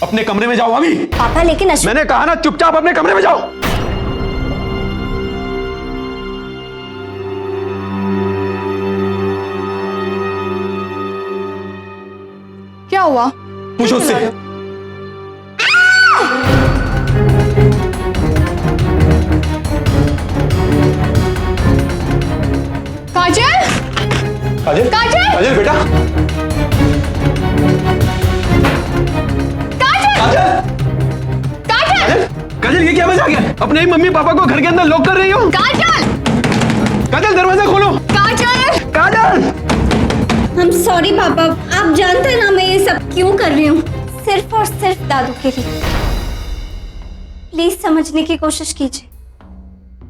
अपने कमरे में जाओ अभी। पापा लेकिन मैंने कहा ना चुपचाप अपने कमरे में जाओ। क्या हुआ? पूछो उससे। काजल, काजल, काजल! काजल बेटा, काजल, काजल, काजल ये क्या मजा आ गया? अपने ही मम्मी पापा को घर के अंदर लॉक कर रही हो? काजल! काजल दरवाजा खोलो। काजल! काजल! I'm sorry पापा, आप जानते हैं ना मैं ये सब क्यों कर रही हूँ, सिर्फ और सिर्फ दादू के लिए। प्लीज समझने की कोशिश कीजिए,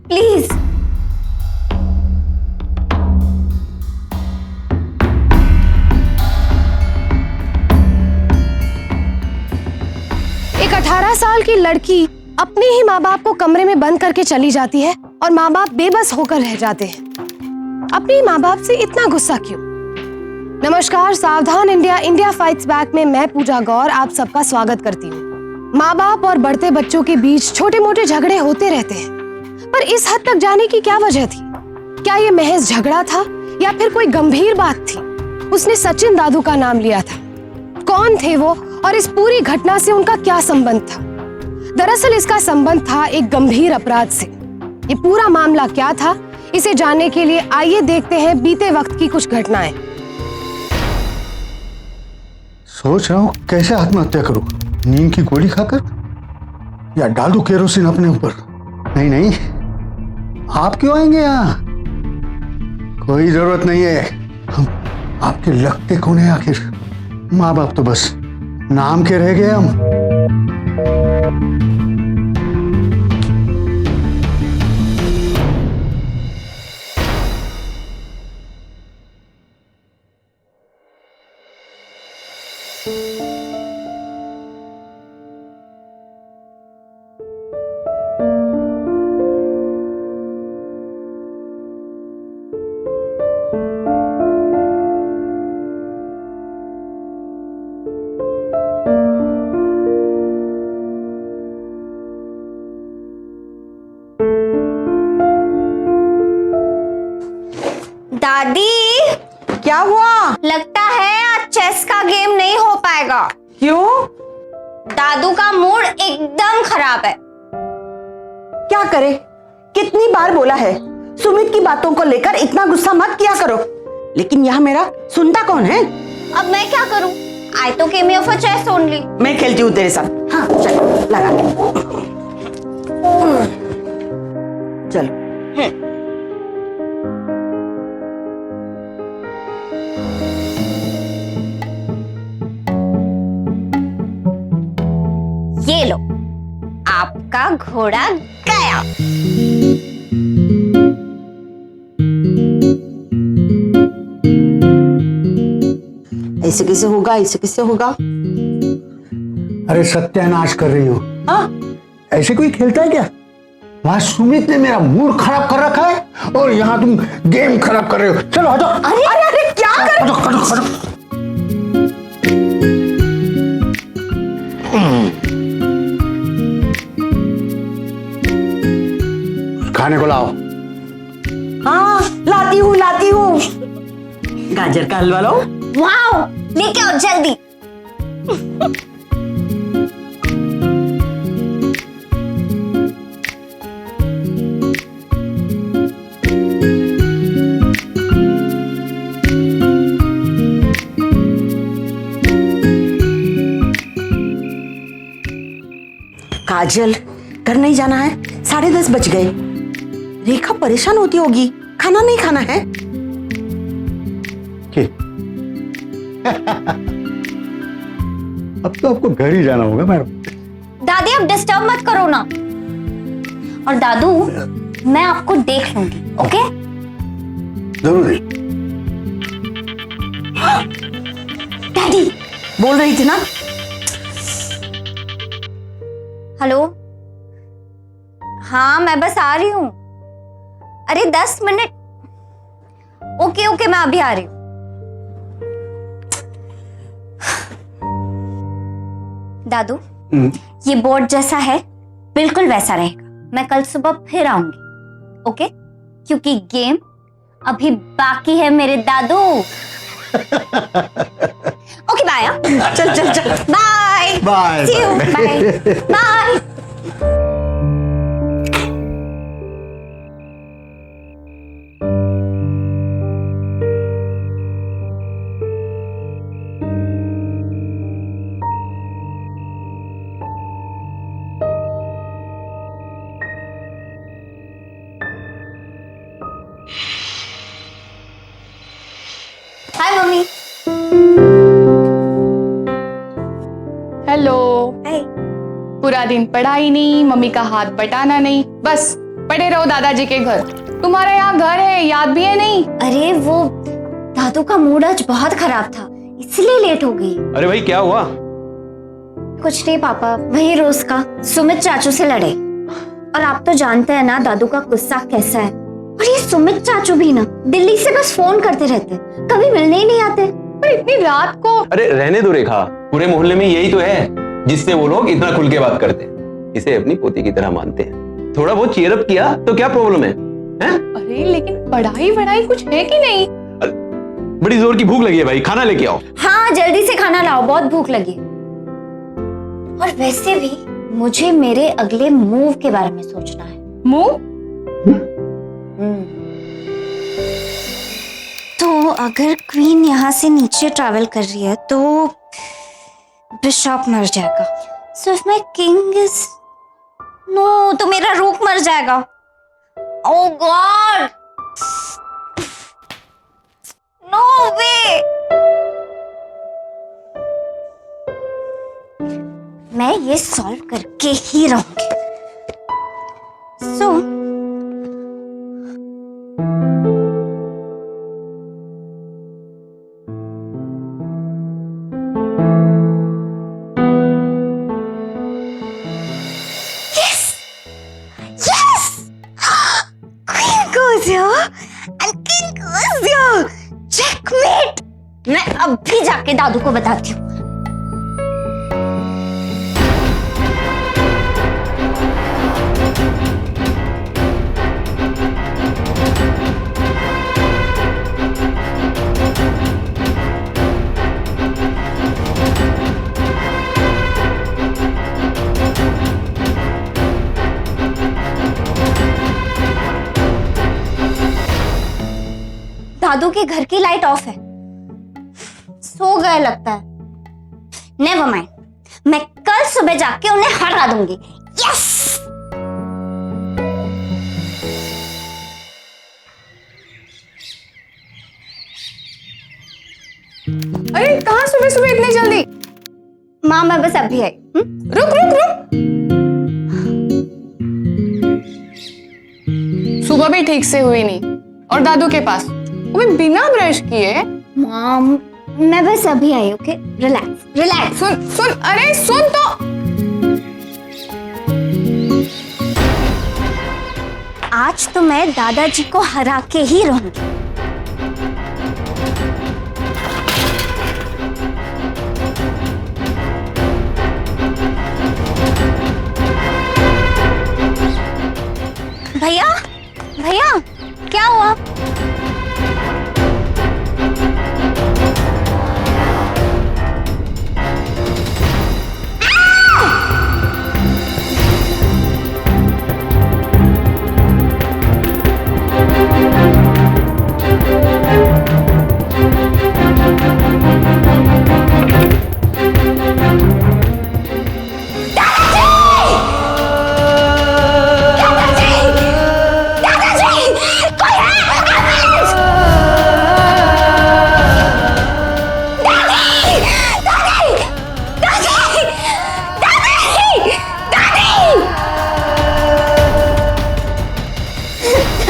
प्लीज। एक 18 साल की लड़की अपने ही माँ बाप को कमरे में बंद करके चली जाती है और माँ बाप बेबस होकर रह जाते हैं। अपने माँ बाप से इतना गुस्सा क्यों? नमस्कार, सावधान इंडिया, इंडिया फाइट्स बैक में मैं पूजा गौर आप सबका स्वागत करती हूँ। माँ बाप और बढ़ते बच्चों के बीच छोटे मोटे झगड़े होते रहते हैं, पर इस हद तक जाने की क्या वजह थी? क्या ये महज झगड़ा था या फिर कोई गंभीर बात थी? उसने सचिन दादू का नाम लिया था। कौन थे वो और इस पूरी घटना से उनका क्या संबंध था? दरअसल इसका संबंध था एक गंभीर अपराध से। ये पूरा मामला क्या था, इसे जानने के लिए आइए देखते हैं बीते वक्त की कुछ घटनाएं। सोच रहा हूँ कैसे आत्महत्या करूं, नींद की गोली खाकर या डाल दूं केरोसिन अपने ऊपर। नहीं नहीं, आप क्यों आएंगे यहाँ? कोई जरूरत नहीं है। हम आपके लगते कौन है आखिर? माँ बाप तो बस नाम के रह गए हम। दादी, क्या हुआ? लगता है आज चेस का गेम नहीं हो पाएगा। क्यों? दादू का मूड एकदम खराब है। क्या करे? कितनी बार बोला है सुमित की बातों को लेकर इतना गुस्सा मत किया करो, लेकिन यहाँ मेरा सुनता कौन है? अब मैं क्या करूं? आई तो came here for chess only. मैं खेलती हूँ तेरे साथ। हाँ चल लगा के। चलो। ये लो, आपका घोड़ा गया। ऐसे कैसे होगा, ऐसे कैसे होगा? अरे सत्यानाश कर रही हो? हाँ? ऐसे कोई खेलता है क्या? वहां सुमित ने मेरा मूड खराब कर रखा है और यहाँ तुम गेम खराब कर रहे हो। चलो हटो। अरे अरे अरे क्या कर? हटो हटो हटो। खाने को लाओ। हाँ लाती हूँ लाती हूँ। गाजर का हलवा लो। वाओ, लेके आओ जल्दी। काजल, घर नहीं जाना है? 10:30 बज गए। रेखा परेशान होती होगी, खाना नहीं खाना है? अब तो आपको घर ही जाना होगा मैडम। दादी अब डिस्टर्ब मत करो ना। और दादू, मैं आपको देख लूंगी, ओके? जरूर। डैडी बोल रही थी ना। हेलो, हाँ मैं बस आ रही हूँ। अरे 10 मिनट। ओके ओके, मैं अभी आ रही हूँ। दादू, ये बोर्ड जैसा है बिल्कुल वैसा रहेगा। मैं कल सुबह फिर आऊंगी, ओके? क्योंकि गेम अभी बाकी है मेरे दादू। Okay bye. चल चल चल, bye bye see you, bye bye. Hi mummy. Hello. Hi. पूरा दिन पढ़ाई नहीं, मम्मी का हाथ बटाना नहीं, बस पड़े रहो दादाजी के घर। तुम्हारा यहाँ घर है, याद भी है नहीं? अरे वो दादू का मूड आज बहुत खराब था, इसलिए लेट हो गई। अरे भाई क्या हुआ? कुछ नहीं पापा, वही रोज का, सुमित चाचू से लड़े। और आप तो जानते हैं ना दादू का गुस्सा कैसा है। और ये सुमित चाचू भी ना दिल्ली से बस फोन करते रहते, कभी मिलने ही नहीं आते। पर इतनी रात को? अरे रहने दो रेखा, पूरे मोहल्ले में यही तो है जिससे वो लोग इतना खुल के बात करते हैं। इसे अपनी पोती की तरह मानते हैं। थोड़ा बहुत चीयर अप किया तो क्या प्रॉब्लम है? अरे लेकिन पढ़ाई वढ़ाई कुछ है कि नहीं? बड़ी जोर की भूख लगी है भाई, खाना लेके आओ। हाँ जल्दी से खाना लाओ, बहुत भूख लगी। और वैसे भी मुझे मेरे अगले मूव के बारे में सोचना है। मूव? तो अगर क्वीन यहाँ से नीचे ट्रैवल कर रही है तो बिशप मर जाएगा। So if my king is no, तो मेरा रूक मर जाएगा। Oh god, no way. मैं ये सॉल्व करके ही रहूंगी। So checkmate. मैं अभी जाके दादू को बताती हूँ। दादू के घर की लाइट ऑफ है, सो गए लगता है। नेवर माइंड, मैं कल सुबह जाके उन्हें हटा दूंगी। यस। अरे कहाँ सुबह सुबह इतनी जल्दी? माँ मैं बस अभी आई। रुक रुक रुक। सुबह भी ठीक से हुई नहीं और दादू के पास वो भी बिना ब्रश किए। मॉम मैं बस अभी आई, ओके? Relax relax. सुन सुन, अरे सुन तो। आज तो मैं दादाजी को हरा के ही रहूंगी। भैया भैया क्या हुआ?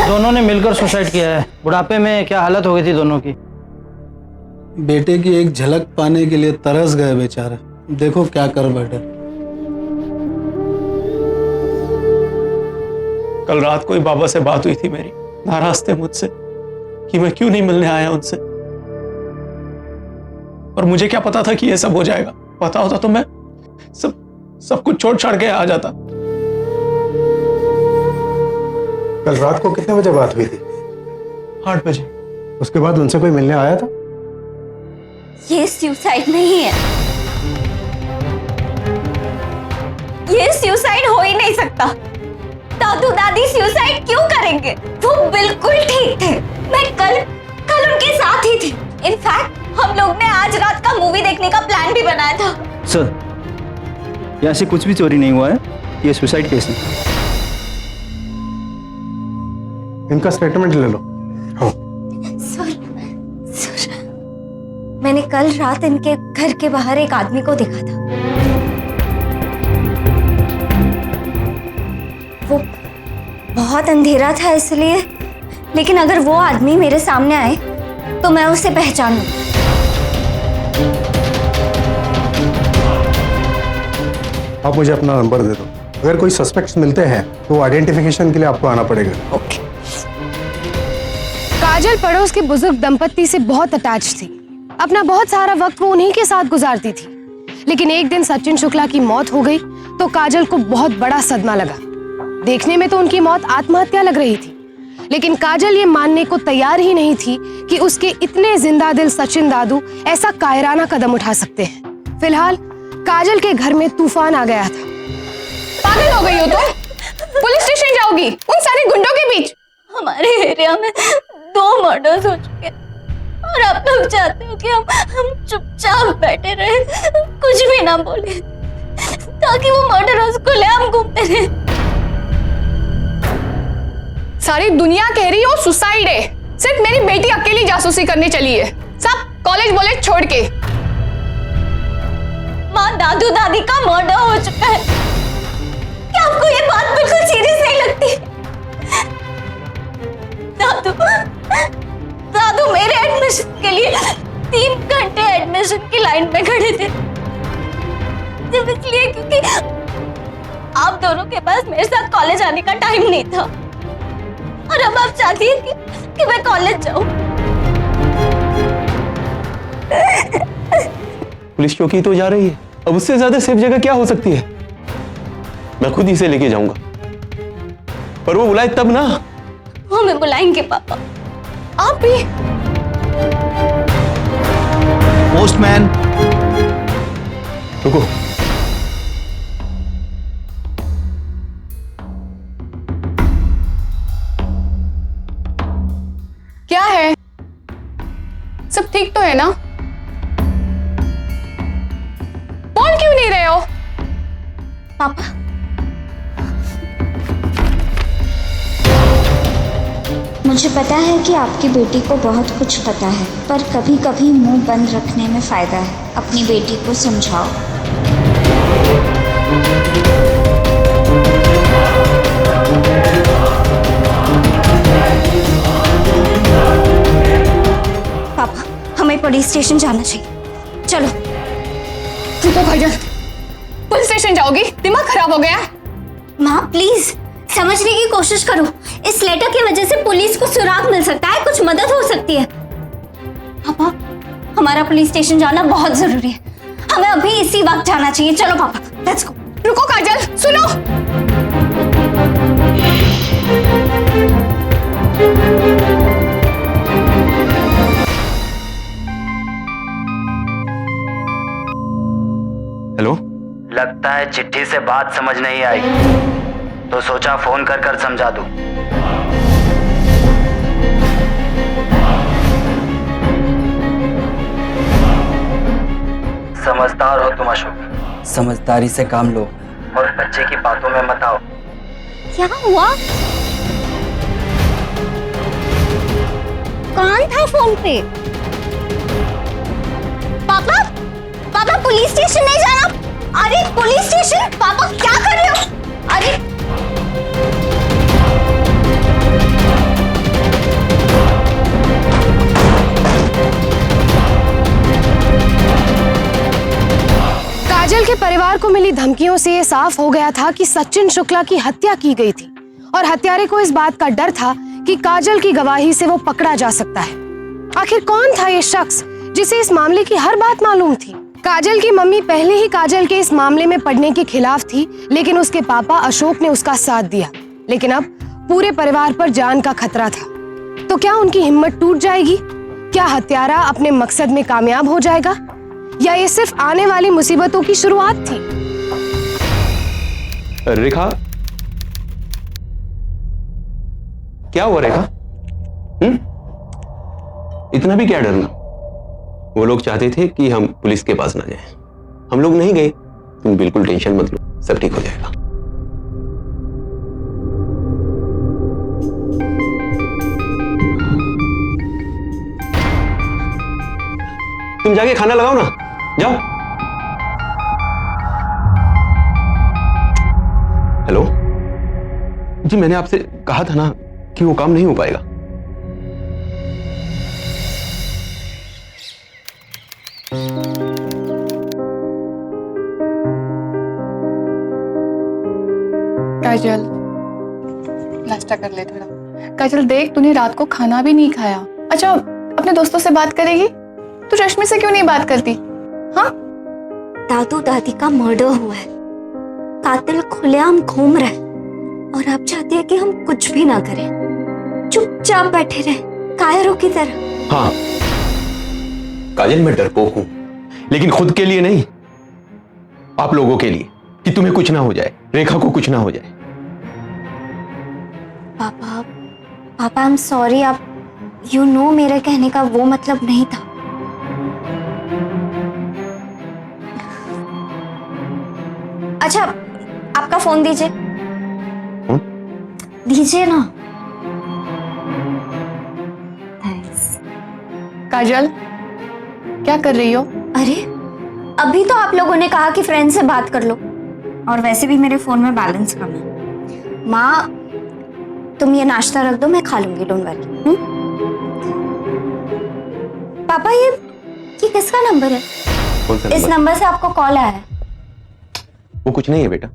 दोनों ने मिलकर सुसाइड किया है। बुढ़ापे में क्या हालत हो गई थी दोनों की। बेटे की एक झलक पाने के लिए तरस गए बेचारे। देखो क्या कर बैठे। कल रात को ही बाबा से बात हुई थी मेरी, नाराज थे मुझसे कि मैं क्यों नहीं मिलने आया उनसे। और मुझे क्या पता था कि ये सब हो जाएगा। पता होता तो मैं सब कुछ छोड़ छाड़ के आ जाता। कल रात को कितने बजे बात हुई थी? 8 बजे। उसके बाद उनसे कोई मिलने आया था? ये सुसाइड नहीं है, ये सुसाइड हो ही नहीं सकता। दादू दादी सुसाइड क्यों करेंगे? वो बिल्कुल ठीक थे। मैं कल उनके साथ ही थी। इनफैक्ट हम लोग ने आज रात का मूवी देखने का प्लान भी बनाया था। सर, यहाँ से कुछ भी चोरी नहीं हुआ है, ये सुसाइड केस है। इनका स्टेटमेंट ले लो। हाँ। सर, मैंने कल रात इनके घर के बाहर एक आदमी को देखा था। वो बहुत अंधेरा था इसलिए, लेकिन अगर वो आदमी मेरे सामने आए तो मैं उसे पहचान लूं। आप मुझे अपना नंबर दे दो। अगर कोई सस्पेक्ट्स मिलते हैं तो आइडेंटिफिकेशन के लिए आपको आना पड़ेगा। ओके। काजल पड़ोस के बुजुर्ग दंपत्ति से बहुत अटैच थी। अपना बहुत सारा वक्त वो उन्हीं के साथ गुजारती थी। लेकिन एक दिन सचिन शुक्ला की मौत हो गई तो काजल को बहुत बड़ा सदमा लगा। देखने में तो उनकी मौत आत्महत्या लग रही थी, लेकिन काजल ये मानने को तैयार ही नहीं थी कि उसके इतने जिंदा दिल सचिन दादू ऐसा कायराना कदम उठा सकते हैं। फिलहाल काजल के घर में तूफान आ गया था। पागल हो गई हो तुम? पुलिस स्टेशन जाओगी उन सारे गुंडों के बीच? हमारे एरिया में 2 मर्डर्स हो चुके हैं और आप लोग चाहते हो कि हम चुपचाप बैठे रहे, कुछ भी ना बोले, ताकि वो मर्डरर्स को ले हम घूमते रहे। सारी दुनिया कह रही हो सुसाइड है, सिर्फ मेरी बेटी अकेली जासूसी करने चली है, सब कॉलेज वॉलेज छोड़ के। माँ दादू दादी का मर्डर हो चुका है। क्या आपको ये बात बिल्कुल सीरियस नहीं लगती? दादू मेरे एडमिशन के लिए 3 घंटे एडमिशन की लाइन में खड़े थे, सिर्फ इसलिए क्योंकि आप दोनों के पास मेरे साथ कॉलेज आने का टाइम नहीं था। और अब आप चाहती हैं कि मैं कॉलेज जाऊं। पुलिस चौकी तो जा रही है, अब उससे ज्यादा सेफ जगह क्या हो सकती है? मैं खुद ही से लेके जाऊंगा, पर वो बुलाए तब ना। वो हमें बुलाएंगे पापा। आप भी? पोस्टमैन। रुको, क्या है? सब ठीक तो है ना? बोल क्यों नहीं रहे हो? पापा, मुझे पता है कि आपकी बेटी को बहुत कुछ पता है, पर कभी कभी मुंह बंद रखने में फायदा है। अपनी बेटी को समझाओ। पापा, हमें पुलिस स्टेशन जाना चाहिए, चलो। रुको काजल, पुलिस स्टेशन जाओगी? दिमाग खराब हो गया? माँ प्लीज समझने की कोशिश करो। इस लेटर की वजह से पुलिस को सुराग मिल सकता है, कुछ मदद हो सकती है। पापा, हमारा पुलिस स्टेशन जाना बहुत जरूरी है, हमें अभी इसी वक्त जाना चाहिए। चलो पापा, लेट्स गो। रुको काजल, सुनो। हेलो। लगता है चिट्ठी से बात समझ नहीं आई, तो सोचा फोन कर कर समझा दूं। समझदार हो तुम अशोक, समझदारी से काम लो और बच्चे की बातों में मत आओ। क्या हुआ? कौन था फोन पे? पापा, पापा पुलिस स्टेशन नहीं जाना। अरे पुलिस स्टेशन? पापा क्या कर रहे हो? अरे काजल के परिवार को मिली धमकियों से ये साफ हो गया था कि सचिन शुक्ला की हत्या की गई थी और हत्यारे को इस बात का डर था कि काजल की गवाही से वो पकड़ा जा सकता है। आखिर कौन था ये शख्स जिसे इस मामले की हर बात मालूम थी? काजल की मम्मी पहले ही काजल के इस मामले में पड़ने के खिलाफ थी, लेकिन उसके पापा अशोक ने उसका साथ दिया। लेकिन अब पूरे परिवार पर जान का खतरा था। तो क्या उनकी हिम्मत टूट जाएगी? क्या हत्यारा अपने मकसद में कामयाब हो जाएगा, या ये सिर्फ आने वाली मुसीबतों की शुरुआत थी? रेखा, क्या हुआ रेखा? इतना भी क्या डरना? वो लोग चाहते थे कि हम पुलिस के पास ना जाएं। हम लोग नहीं गए। तुम बिल्कुल टेंशन मत लो, सब ठीक हो जाएगा। तुम जाके खाना लगाओ ना, जाओ। हेलो जी, मैंने आपसे कहा था ना कि वो काम नहीं हो पाएगा। काजल, नाश्ता कर ले थोड़ा। काजल देख, तूने रात को खाना भी नहीं खाया। अच्छा, अपने दोस्तों से बात करेगी? तू रश्मि से क्यों नहीं बात करती? हाँ, दादू दादी का मर्डर हुआ है, कातिल खुलेआम घूम रहा है, और आप चाहती है कि हम कुछ भी ना करें, चुपचाप बैठे रहे कायरों की तरह। हाँ काजल, मैं डरपोक हूं, लेकिन खुद के लिए नहीं, आप लोगों के लिए, कि तुम्हें कुछ ना हो जाए, रेखा को कुछ ना हो जाए। पापा, पापा आई एम सॉरी। आप यू नो मेरे कहने का वो मतलब नहीं था। अच्छा, आपका फोन दीजिए। दीजिए ना। थैंक्स। काजल, क्या कर रही हो? अरे, अभी तो आप लोगों ने कहा कि फ्रेंड से बात कर लो, और वैसे भी मेरे फोन में बैलेंस कम है। माँ, तुम ये नाश्ता रख दो, मैं खा लूंगी, डोंट वरी। पापा, ये किसका नंबर है? कौन सा इस नंबर से आपको कॉल आया है? वो कुछ नहीं है बेटा।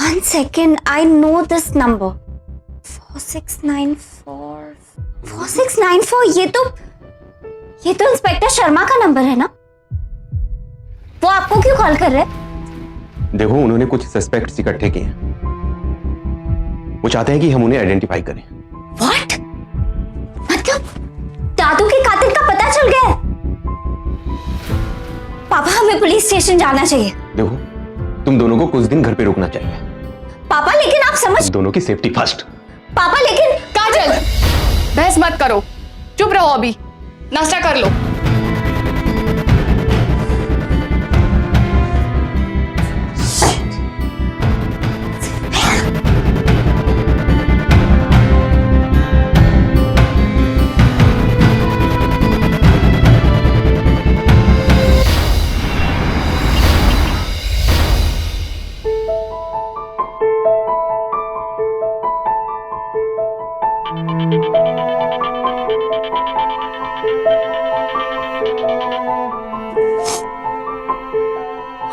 1 second, I know this number. 4694 ये तो इंस्पेक्टर शर्मा का नंबर है ना? वो आपको क्यों कॉल कर रहे हैं? देखो, उन्होंने कुछ सस्पेक्ट्स इकट्ठे किए हैं। वो चाहते हैं कि हम उन्हें आइडेंटिफाई करें। What? मतलब दादू के कातिल का पता चल गया है? पापा, हमें पुलिस स्टेशन जाना चाहिए। देखो, तुम दोनों को कुछ दिन घर पे रुकना चाहिए। पापा, लेकिन आप समझ। दोनों की सेफ्टी फर्स्ट। पापा, लेकिन काजल, बहस मत करो, चुप रहो, अभी नाश्ता कर लो।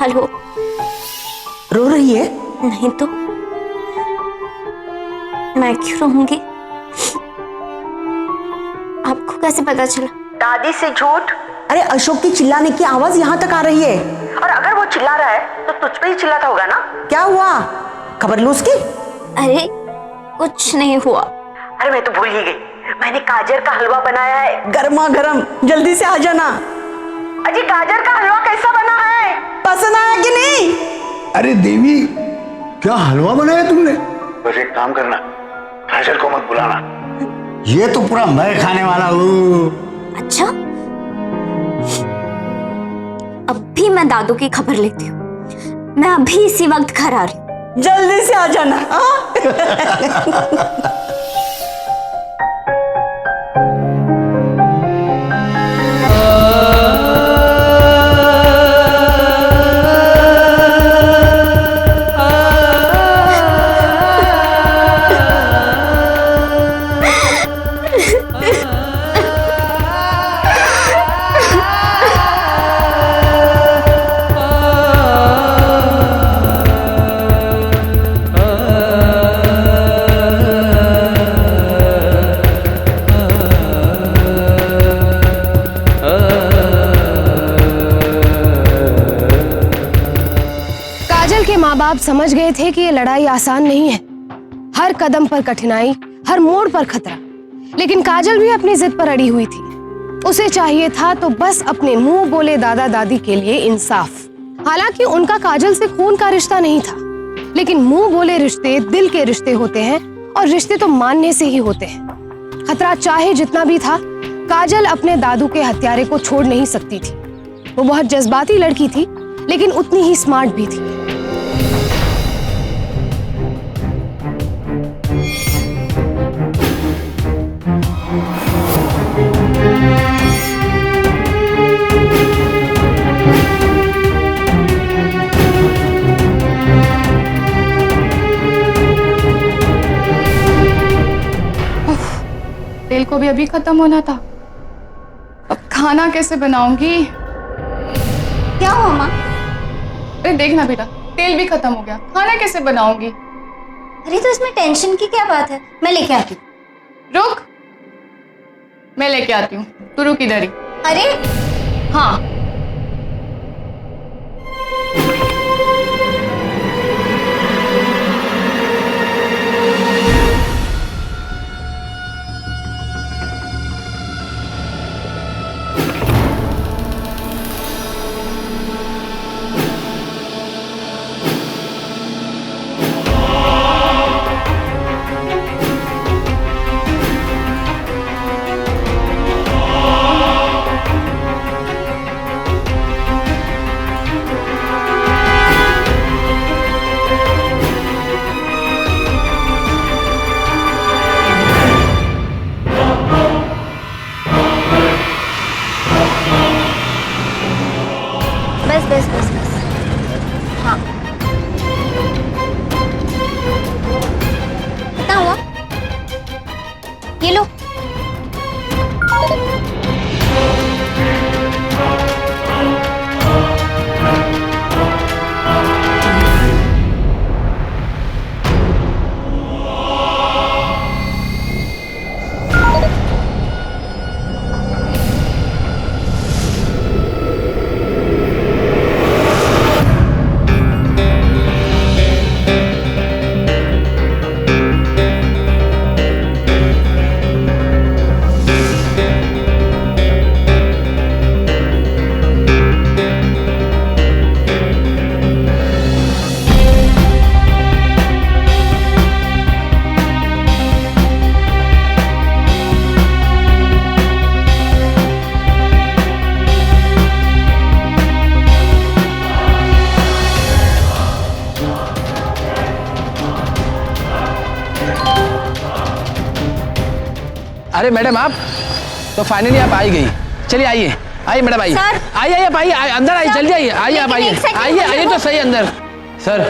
हेलो। रो रही है? नहीं तो मैं क्यों रहूंगी? आपको कैसे पता चला? दादी से झूठ। अरे, अशोक की चिल्लाने की आवाज यहाँ तक आ रही है, और अगर वो चिल्ला रहा है तो तुझ पे ही चिल्लाता होगा ना? क्या हुआ? खबर लो उसकी। अरे, कुछ नहीं हुआ। अरे, मैं तो भूल ही गई, मैंने गाजर का हलवा बनाया है, गर्मा गर्म। जल्दी से आ जाना। अजी, गाजर का हलवा कैसा बना है? पसंद आया कि नहीं? अरे देवी, क्या हलवा बनाया तुमने? बस एक काम करना, काजल को मत बुलाना। ये तो पूरा मैं खाने वाला हूँ। अच्छा, अभी मैं दादू की खबर लेती हूँ। मैं अभी इसी वक्त घर आ रही हूँ। जल्दी से आ जाना। माँ बाप समझ गए थे कि ये लड़ाई आसान नहीं है, हर कदम पर कठिनाई, हर मोड़ पर खतरा। लेकिन काजल भी अपनी जिद पर अड़ी हुई थी। उसे चाहिए था तो बस अपने मुंह बोले दादा दादी के लिए इंसाफ। हालांकि उनका काजल से खून का रिश्ता नहीं था, लेकिन मुंह बोले रिश्ते दिल के रिश्ते होते हैं और रिश्ते तो मानने से ही होते हैं। खतरा चाहे जितना भी था, काजल अपने दादू के हत्यारे को छोड़ नहीं सकती थी। वो बहुत जज्बाती लड़की थी, लेकिन उतनी ही स्मार्ट भी थी। तेल को भी अभी खत्म होना था। अब खाना कैसे बनाऊंगी? क्या हुआ माँ? अरे देखना बेटा, तेल भी खत्म हो गया, खाना कैसे बनाऊंगी? अरे तो इसमें टेंशन की क्या बात है, मैं लेके आती हूँ। रुक, मैं लेके आती हूँ, तू रुक इधर ही। अरे हाँ, बस बस बस बस। हाँ, कितना हुआ? ये लो। अरे मैडम, आप तो फाइनली आप आई गई। चलिए आइए, आइए मैडम, आइए सर। आइए, आप आइए, अंदर आइए, जल्दी आइए, आइए आप आइए, लेकिन एक सेकंड आइए आइए तो सही अंदर। सर,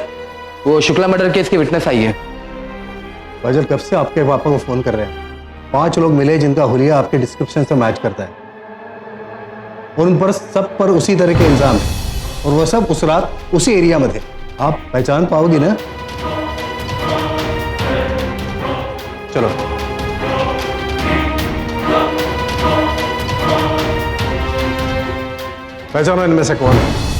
वो शुक्ला मर्डर केस के विटनेस आई है। काजल कब से आपके पापा को फोन कर रहे हैं। 5 लोग मिले जिनका हुलिया आपके डिस्क्रिप्शन से मैच करता है, और उन पर सब पर उसी तरह के इल्जाम है, और वह सब उस रात उसी एरिया में थे। आप पहचान पाओगी ना? चलो पहचानो इनमें से कौन है।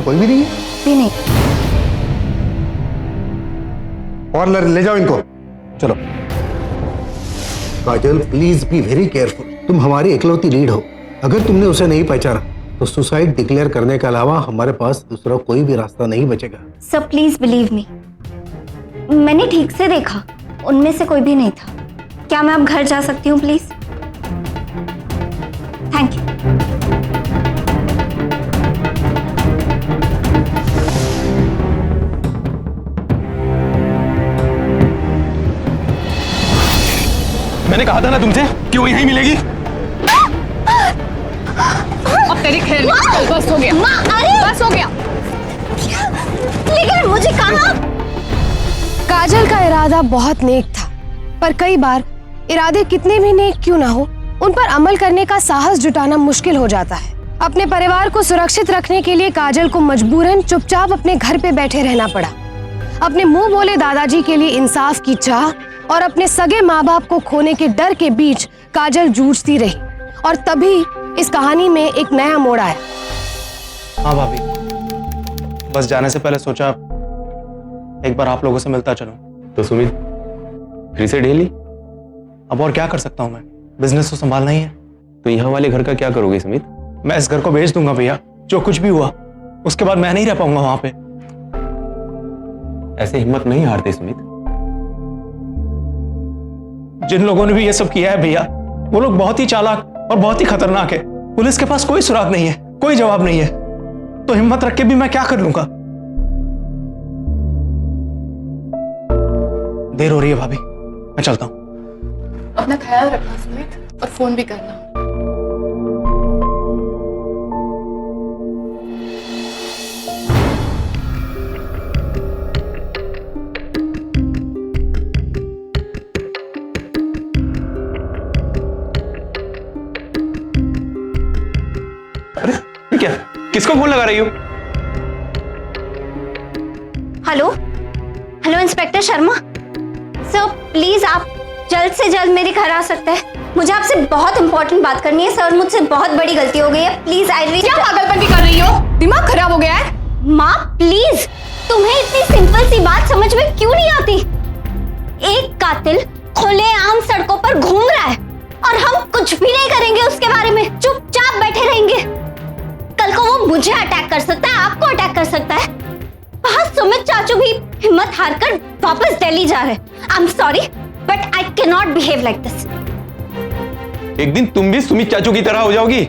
कोई भी नहीं है? भी नहीं। और ले जाओ इनको, चलो। काजल प्लीज बी वेरी केयरफुल। तुम हमारी इकलौती लीड हो। अगर तुमने उसे नहीं पहचाना तो सुसाइड डिक्लेयर करने के अलावा हमारे पास दूसरा कोई भी रास्ता नहीं बचेगा। सर प्लीज बिलीव मी, मैंने ठीक से देखा, उनमें से कोई भी नहीं था। क्या मैं अब घर जा सकती हूँ प्लीज? Thank you. मैंने कहा था ना तुमसे कि वो यहीं मिलेगी। अब तेरी खैर नहीं, बस हो गया। बस हो गया। लेकिन मुझे कहा। काजल का इरादा बहुत नेक था, पर कई बार इरादे कितने भी नेक क्यों ना हो, उन पर अमल करने का साहस जुटाना मुश्किल हो जाता है। अपने परिवार को सुरक्षित रखने के लिए काजल को मजबूरन चुपचाप अपने घर पे बैठे रहना पड़ा। अपने मुंह बोले दादाजी के लिए इंसाफ की चाह और अपने सगे माँ बाप को खोने के डर के बीच काजल जूझती रही, और तभी इस कहानी में एक नया मोड़ आया। हाँ भाभी, बस जाने से पहले सोचा एक बार आप लोगों से मिलता चलूं। तो सुमित फिर से डेली? अब और क्या कर सकता हूं मैं, बिजनेस तो संभालना ही है। तो यहाँ वाले घर का क्या करोगे सुमित? मैं इस घर को बेच दूंगा भैया, जो कुछ भी हुआ उसके बाद मैं नहीं रह पाऊंगा वहां पे। ऐसे हिम्मत नहीं हारते सुमित। जिन लोगों ने भी ये सब किया है भैया, वो लोग बहुत ही चालाक और बहुत ही खतरनाक है। पुलिस के पास कोई सुराग नहीं है, कोई जवाब नहीं है, तो हिम्मत रख के भी मैं क्या कर लूंगा। देर हो रही है भाभी, मैं चलता हूं। अपना ख्याल रखना सुमित, और फोन भी करना। अरे ये क्या, किसको फोन लगा रही हो? Hello hello inspector Sharma sir, please आप जल्द से जल्द मेरे घर आ सकते हैं। मुझे आपसे बहुत इंपॉर्टेंट बात करनी है सर, मुझसे बहुत बड़ी गलती हो गई है। प्लीज क्या पागलपंती कर रही हो? दिमाग खराब हो गया है? माँ प्लीज, तुम्हें इतनी सिंपल सी बात समझ में क्यों नहीं आती? एक कातिल खुलेआम सड़कों पर घूम रहा है और हम कुछ भी नहीं करेंगे उसके बारे में, चुपचाप बैठे रहेंगे। कल को वो मुझे अटैक कर सकता है, आपको अटैक कर सकता है। वहां सुमित चाचू भी हिम्मत हारकर वापस दिल्ली जा रहे। I am sorry but I can not behave like this. एक दिन तुम भी सुमित चाचू की तरह हो जाओगी,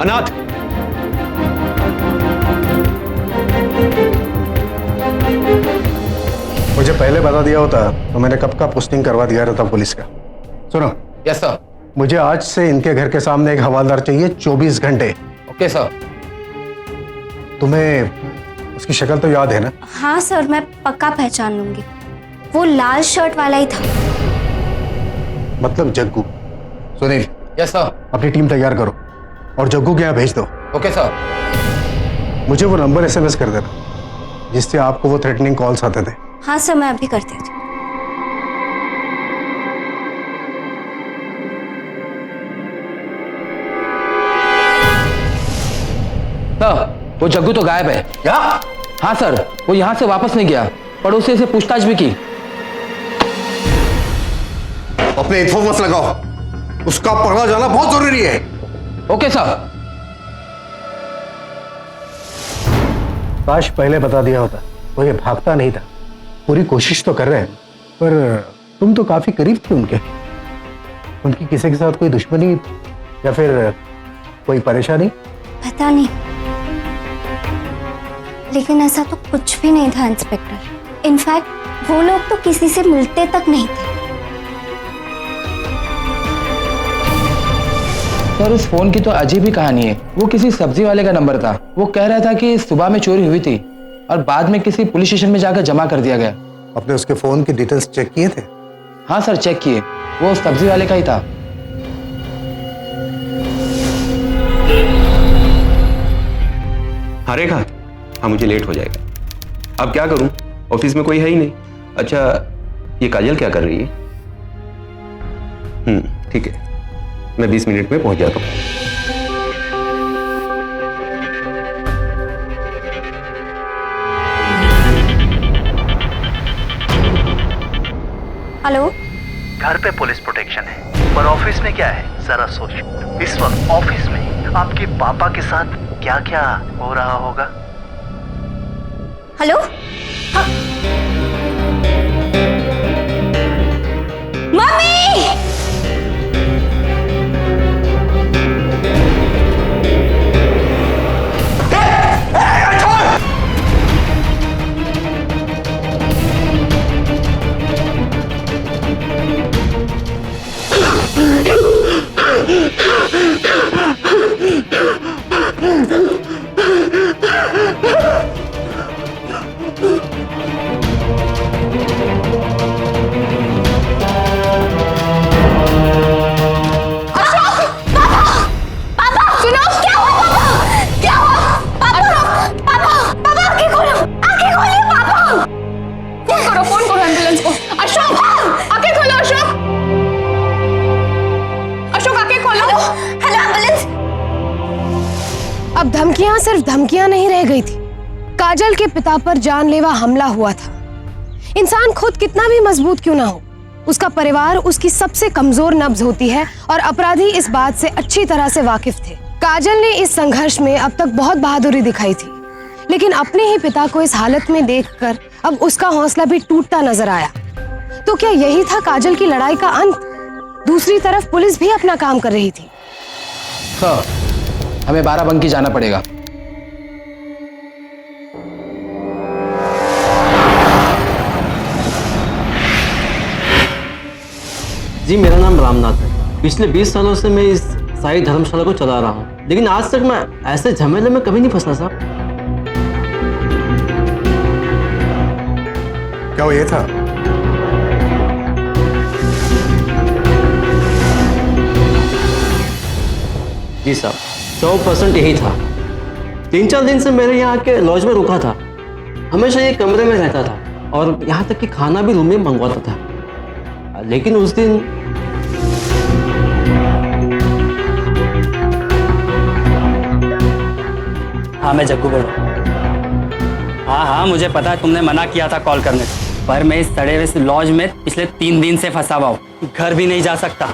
अनाथ। मुझे पहले बता दिया होता तो मैंने कब का पोस्टिंग करवा दिया रहता पुलिस का। सुनो। Yes sir. मुझे आज से इनके घर के सामने एक हवालदार चाहिए 24 घंटे। Okay sir. तुम्हें उसकी शक्ल तो याद है ना? हाँ सर, मैं पक्का पहचान लूंगी, वो लाल शर्ट वाला ही था। मतलब जग्गू। सुनील। Yes sir. अपनी टीम तैयार करो और जग्गू के यहाँ भेज दो। Okay sir. मुझे वो नंबर SMS कर देना जिससे आपको वो थ्रेटनिंग कॉल्स आते थे। हाँ सर, मैं अभी करती हूँ। सर, वो जग्गू तो गायब है। क्या? हाँ सर, वो यहाँ से वापस नहीं गया, पड़ोसी से पूछताछ भी की। अपने इन्फॉर्मर्स लगाओ, उसका पकड़ा जाना बहुत जरूरी है। Okay sir. काश पहले बता दिया होता, वो ये भागता नहीं था। पूरी कोशिश तो कर रहे हैं, पर तुम तो काफी करीब थे उनके। उनकी किसी के साथ कोई दुश्मनी या फिर कोई परेशानी? पता नहीं, लेकिन ऐसा तो कुछ भी नहीं था इंस्पेक्टर। इनफैक्ट वो लोग तो किसी से मिलते तक नहीं थे। सर, उस फोन की तो अजीब ही कहानी है। वो किसी सब्जी वाले का नंबर था। वो कह रहा था कि सुबह में चोरी हुई थी और बाद में किसी पुलिस स्टेशन में जाकर जमा कर दिया गया। अपने उसके फोन की डिटेल्स चेक किए थे? हाँ सर, चेक किए, वो सब्जी वाले का ही था। हाँ रेखा, हाँ मुझे लेट हो जाएगा। अब क्या करूं, ऑफिस में कोई है ही नहीं। अच्छा, ये काजल क्या कर रही है? ठीक है, मैं 20 मिनट में पहुंच जाता हूं। हेलो। घर पे पुलिस प्रोटेक्शन है पर ऑफिस में क्या है जरा सोच। इस वक्त ऑफिस में आपके पापा के साथ क्या क्या हो रहा होगा। हेलो। हाँ। मम्मी। अब धमकियां सिर्फ धमकियां नहीं रह गई थी, काजल के पिता पर जानलेवा हमला हुआ था। इंसान खुद कितना भी मजबूत क्यों ना हो, उसका परिवार उसकी सबसे कमजोर नब्ज होती है और अपराधी इस बात से अच्छी तरह से वाकिफ थे। काजल ने इस संघर्ष में अब तक बहुत बहादुरी दिखाई थी, लेकिन अपने ही पिता को इस हालत में देखकर अब उसका हौसला भी टूटता नजर आया। तो क्या यही था काजल की लड़ाई का अंत? दूसरी तरफ पुलिस भी अपना काम कर रही थी। सर, हमें बाराबंकी जाना पड़ेगा। जी मेरा नाम रामनाथ है। पिछले 20 सालों से मैं इस साई धर्मशाला को चला रहा हूँ, लेकिन आज तक मैं ऐसे झमेले में कभी नहीं फंसा साहब। क्या वो ये था? जी साहब, 100% यही था। 3-4 दिन से मेरे यहाँ के लॉज में रुका था, हमेशा ये कमरे में रहता था और यहाँ तक कि खाना भी रूम में मंगवाता था। लेकिन उस दिन हाँ मैं जग्गू बोल रहा हूँ। हाँ मुझे पता है तुमने मना किया था कॉल करने से, पर मैं इस सड़े हुए इस लॉज में पिछले 3 दिन से फंसा हुआ हूँ। घर भी नहीं जा सकता,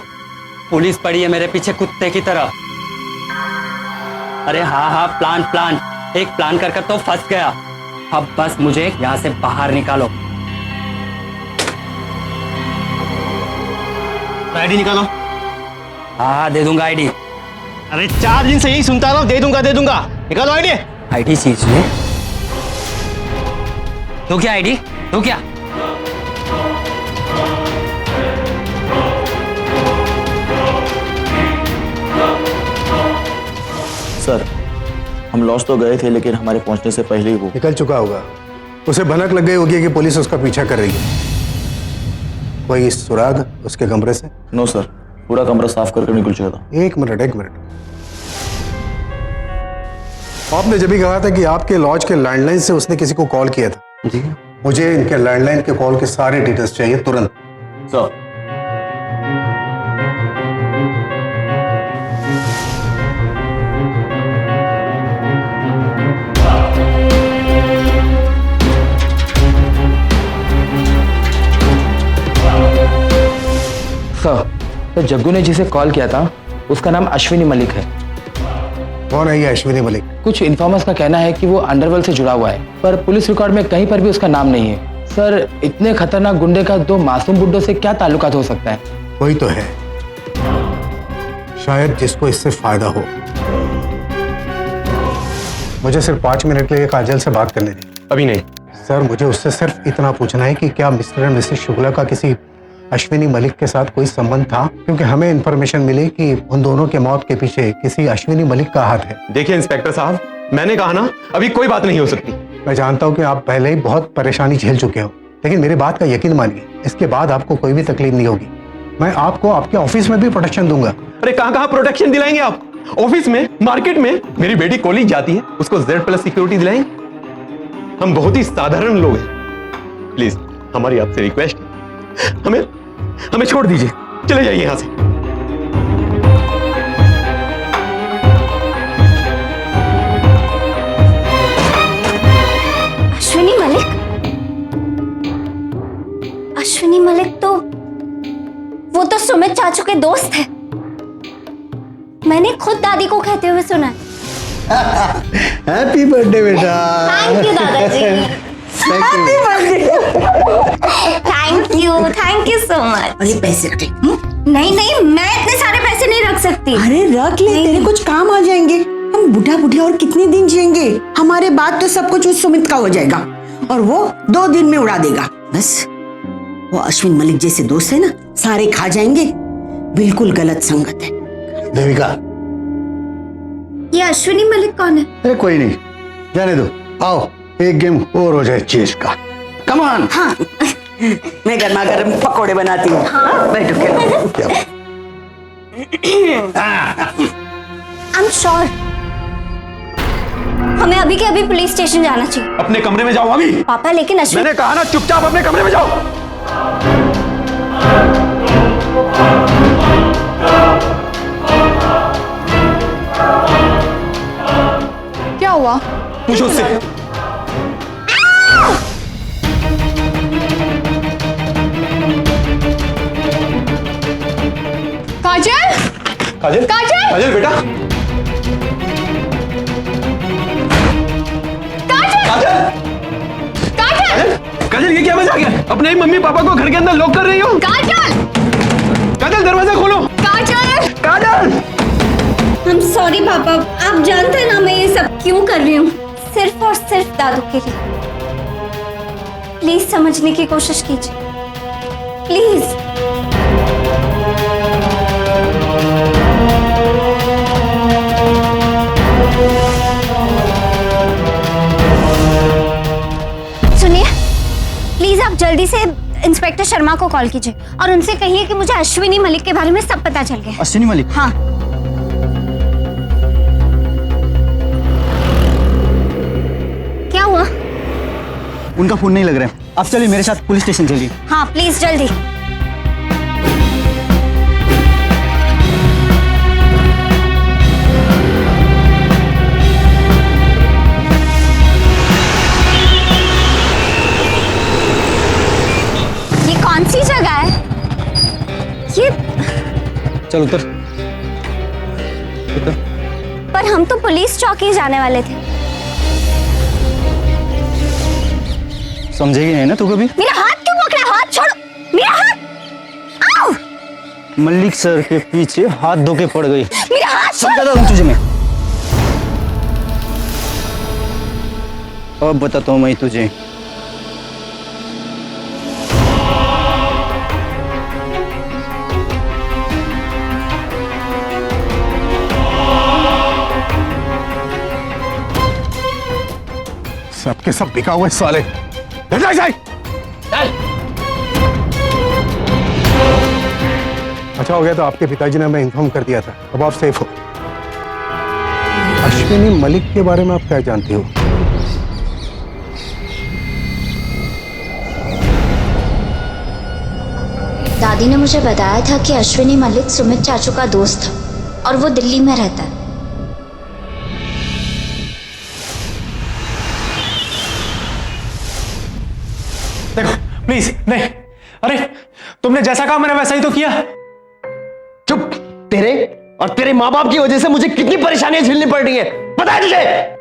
पुलिस पड़ी है मेरे पीछे कुत्ते की तरह। अरे हाँ प्लान एक प्लान कर तो फंस गया। अब बस मुझे यहाँ से बाहर निकालो। आईडी निकालो। हाँ दे दूंगा आईडी। अरे 4 दिन से यही सुनता रहा, दे दूंगा निकालो आईडी। आईडी चाहिए तो क्या? आईडी तो क्या? सर, हम लॉस तो गए थे, लेकिन हमारे पहुंचने से पहले ही वो निकल चुका होगा। उसे भनक लग गई होगी कि पुलिस उसका पीछा कर रही है। कोई सुराग उसके कमरे से? नो सर, पूरा कमरा साफ करके निकल चुका था। एक मिनट। आपने जब भी कहा था कि आपके लॉज के लैंडलाइन से उसने किसी को कॉल किया था। जी मुझे इनके लैंडलाइन के कॉल के सारे डिटेल्स चाहिए तुरंत। सर, तो जग्गू ने जिसे कॉल किया था उसका नाम अश्विनी मलिक है। कौन है ये अश्विनी मलिक? कुछ इन्फॉर्मर्स का कहना है कि वो अंडरवर्ल्ड से जुड़ा हुआ है, पर पुलिस रिकॉर्ड में कहीं पर भी उसका नाम नहीं है। सर, इतने खतरनाक गुंडे का 2 मासूम बुड्ढों से क्या ताल्लुकात हो सकता है? वही तो है, शायद जिसको इससे फायदा हो। मुझे सिर्फ 5 मिनट के लिए काजल से बात करने दी। अभी नहीं सर, मुझे उससे सिर्फ इतना पूछना है कि क्या मिस्टर एंड मिसेस शुक्ला का किसी अश्विनी मलिक के साथ कोई संबंध था, क्योंकि हमें इंफॉर्मेशन मिली कि उन दोनों के मौत के पीछे किसी अश्विनी मलिक का हाथ है। देखिए इंस्पेक्टर साहब, मैंने कहा ना, अभी कोई बात नहीं हो सकती। मैं जानता हूं कि आप पहले ही बहुत परेशानी झेल चुके हो, लेकिन मेरी बात का यकीन मानिए, इसके बाद आपको कोई भी तकलीफ नहीं होगी। मैं आपको आपके ऑफिस में भी प्रोटेक्शन दूंगा। अरे कहाँ प्रोटेक्शन दिलाएंगे आप? ऑफिस में, मार्केट में? मेरी बेटी कॉलेज जाती है, उसको Z+ सिक्योरिटी दिलाएंगे? हम बहुत ही साधारण लोग हैं। प्लीज हमारी आपसे रिक्वेस्ट है, हमें छोड़ दीजिए, चले जाइए यहां से। अश्विनी मलिक तो आपके दोस्त हैं। मैंने खुद दादी को कहते हुए सुना है। हैप्पी बर्थडे बेटा। थैंक यू दादाजी। Happy birthday. Thank you so much. और ये पैसे रख ले। नहीं नहीं, मैं इतने सारे पैसे नहीं रख सकती। अरे रख ले, तेरे कुछ काम आ जाएंगे। हम बुढ़ा बुढ़िया और कितने दिन जिएंगे। हमारे बाद तो सब कुछ उस सुमित का हो जाएगा और वो 2 दिन में उड़ा देगा। बस वो अश्विन मलिक जैसे दोस्त है ना, सारे खा जाएंगे। बिल्कुल गलत संगत है। देविका, ये अश्विनी मलिक कौन है? अरे कोई नहीं, जाने दो। आओ एक गेम और हो जाए चेस का। Come on. हाँ मैं गर्मा गर्म पकोड़े बनाती हूँ। हाँ? बैठो खेलो। I'm sure हमें अभी के अभी पुलिस स्टेशन जाना चाहिए। अपने कमरे में जाओ अभी। पापा लेकिन अश्विन। मैंने कहा ना चुपचाप अपने कमरे में जाओ। क्या हुआ? पूछो उससे। काजल, काजल, काजल, काजल बेटा। काजल, काजल, काजल ये क्या मजाक है? अपने ही मम्मी पापा को घर के अंदर लॉक कर रही हो? काजल, काजल दरवाजा खोलो। काजल, काजल। I'm sorry पापा, आप जानते हैं ना मैं ये सब क्यों कर रही हूँ। सिर्फ और सिर्फ दादू के लिए। प्लीज समझने की कोशिश कीजिए, प्लीज। सुनिए, प्लीज आप जल्दी से इंस्पेक्टर शर्मा को कॉल कीजिए और उनसे कहिए कि मुझे अश्विनी मलिक के बारे में सब पता चल गया। अश्विनी मलिक? हाँ। क्या हुआ? उनका फोन नहीं लग रहा है। आप चलिए मेरे साथ पुलिस स्टेशन चलिए। हाँ प्लीज जल्दी। ये कौन सी जगह है? ये चल उतर। पर हम तो पुलिस चौकी जाने वाले थे। समझेगी नहीं ना तू कभी? मेरा हाथ क्यों पकड़ा? हाथ छोड़ो मेरा हाथ। आओ! मलिक सर के पीछे हाथ धो के पड़ गई। मेरा हाथ समझा था तुझे मैं। अब बताता हूँ मैं तुझे। सबके सब बिका हुए साले। अच्छा हो गया तो आपके पिताजी ने हमें इन्फॉर्म कर दिया था। अब आप सेफ हो। अश्विनी मलिक के बारे में आप क्या जानती हो? दादी ने मुझे बताया था कि अश्विनी मलिक सुमित चाचू का दोस्त था और वो दिल्ली में रहता है। देखो प्लीज नहीं। अरे तुमने जैसा कहा मैंने वैसा ही तो किया। चुप। तेरे और तेरे माँ बाप की वजह से मुझे कितनी परेशानियां झेलनी पड़ रही है पता है तुझे?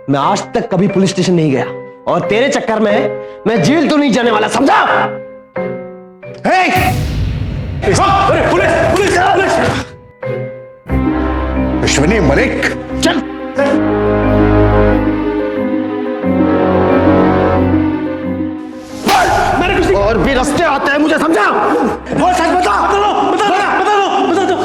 मैं आज तक कभी पुलिस स्टेशन नहीं गया और तेरे चक्कर में मैं जेल तो नहीं जाने वाला, समझा? अरे police police police. Ashwini Malik चल। और भी रास्ते आते हैं मुझे, समझा? बोल सच बता। बता दो।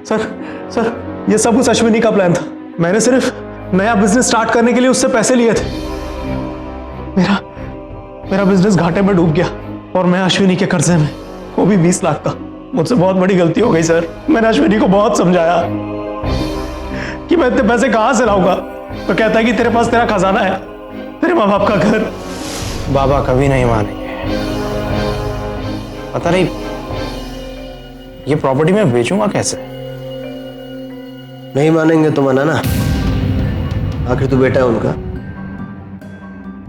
सर ये सब कुछ अश्विनी का प्लान था। मैंने सिर्फ नया बिजनेस स्टार्ट करने के लिए उससे पैसे लिए थे। मेरा बिजनेस घाटे में डूब गया और मैं अश्विनी के कर्जे में, वो भी 20 लाख का। मुझसे बहुत बड़ी गलती हो गई सर। मैंने अश्विनी को बहुत समझाया कि मैं इतने पैसे कहां से लाऊंगा। तो कहता है कि तेरे पास तेरा खजाना है, तेरे माँ बाप का घर। बाबा कभी नहीं मानेंगे। पता नहीं ये प्रॉपर्टी मैं बेचूंगा कैसे? नहीं मानेंगे तो मना ना, आखिर तू बेटा है उनका।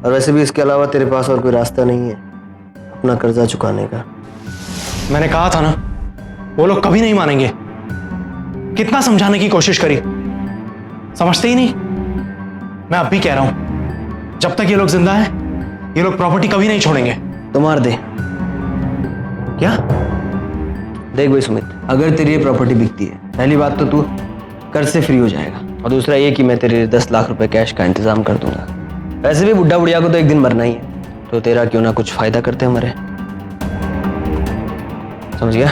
और वैसे भी इसके अलावा तेरे पास और कोई रास्ता नहीं है अपना कर्जा चुकाने का। मैंने कहा था ना वो लोग कभी नहीं मानेंगे। कितना समझाने की कोशिश करी, समझते ही नहीं। मैं अब भी कह रहा हूं, जब तक ये लोग जिंदा हैं, ये लोग प्रॉपर्टी कभी नहीं छोड़ेंगे। तो मार दे। क्या? देख भाई सुमित, अगर तेरी ये प्रॉपर्टी बिकती है, पहली बात तो तू कर्ज से फ्री हो जाएगा, और दूसरा ये कि मैं तेरे लिए 10 लाख रुपए कैश का इंतजाम कर दूंगा। वैसे भी बुढ़ा बुढ़िया को तो एक दिन मरना ही है, तो तेरा क्यों ना कुछ फायदा करते हमारे। समझ गया?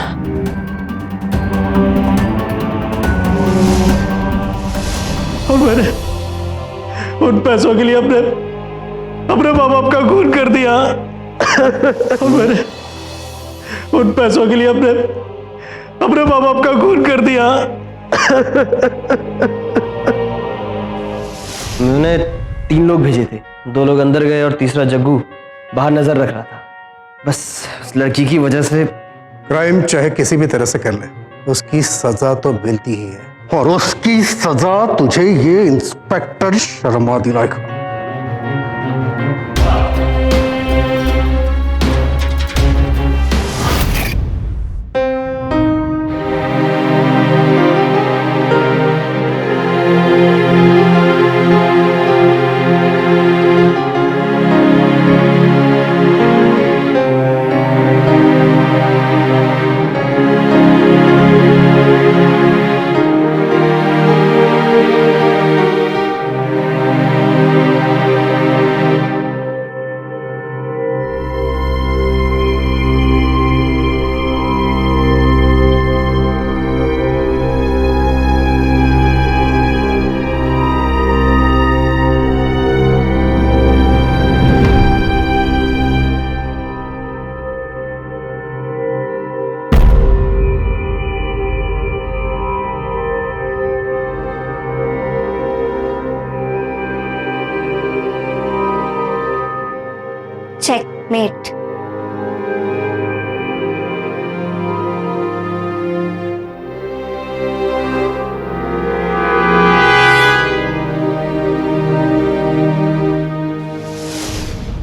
और मैंने उन पैसों के लिए अपने माँ बाप का खून कर दिया। और मैंने उन पैसों के लिए अपने माँ बाप का खून कर दिया। मैंने 3 लोग भेजे थे, 2 लोग अंदर गए और तीसरा जग्गू बाहर नजर रख रहा था। बस उस लड़की की वजह से। क्राइम चाहे किसी भी तरह से कर ले, उसकी सजा तो मिलती ही है, और उसकी सजा तुझे ये इंस्पेक्टर शर्मा दिलाएगा। चेकमेट।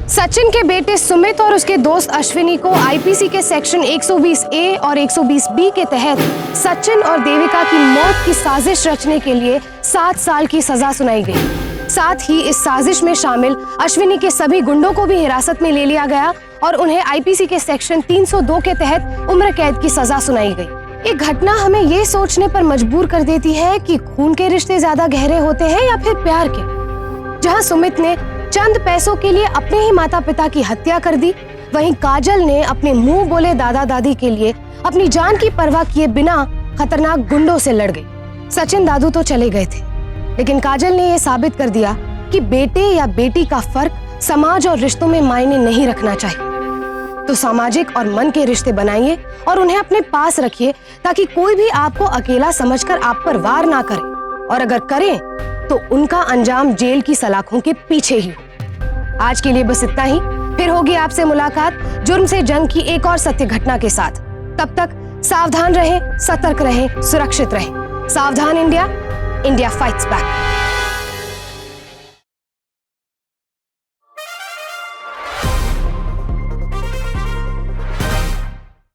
सचिन के बेटे सुमित और उसके दोस्त अश्विनी को आईपीसी के सेक्शन 120A और 120B के तहत सचिन और देविका की मौत की साजिश रचने के लिए 7 साल की सजा सुनाई गई। साथ ही इस साजिश में शामिल अश्विनी के सभी गुंडों को भी हिरासत में ले लिया गया और उन्हें आईपीसी के सेक्शन 302 के तहत उम्र कैद की सजा सुनाई गई। ये घटना हमें ये सोचने पर मजबूर कर देती है कि खून के रिश्ते ज्यादा गहरे होते हैं या फिर प्यार के। जहां सुमित ने चंद पैसों के लिए अपने ही माता पिता की हत्या कर दी, वहीं काजल ने अपने मुंह बोले दादा दादी के लिए अपनी जान की परवाह किए बिना खतरनाक गुंडों से लड़ गई। सचिन दादू तो चले गए थे, लेकिन काजल ने यह साबित कर दिया कि बेटे या बेटी का फर्क समाज और रिश्तों में मायने नहीं रखना चाहिए। तो सामाजिक और मन के रिश्ते बनाइए और उन्हें अपने पास रखिए, ताकि कोई भी आपको अकेला समझकर आप पर वार ना करे, और अगर करें तो उनका अंजाम जेल की सलाखों के पीछे ही हो। आज के लिए बस इतना ही। फिर होगी आपसे मुलाकात जुर्म से जंग की एक और सत्य घटना के साथ। तब तक सावधान रहें, सतर्क रहें, सुरक्षित रहें। सावधान इंडिया, इंडिया फाइट्स बैक।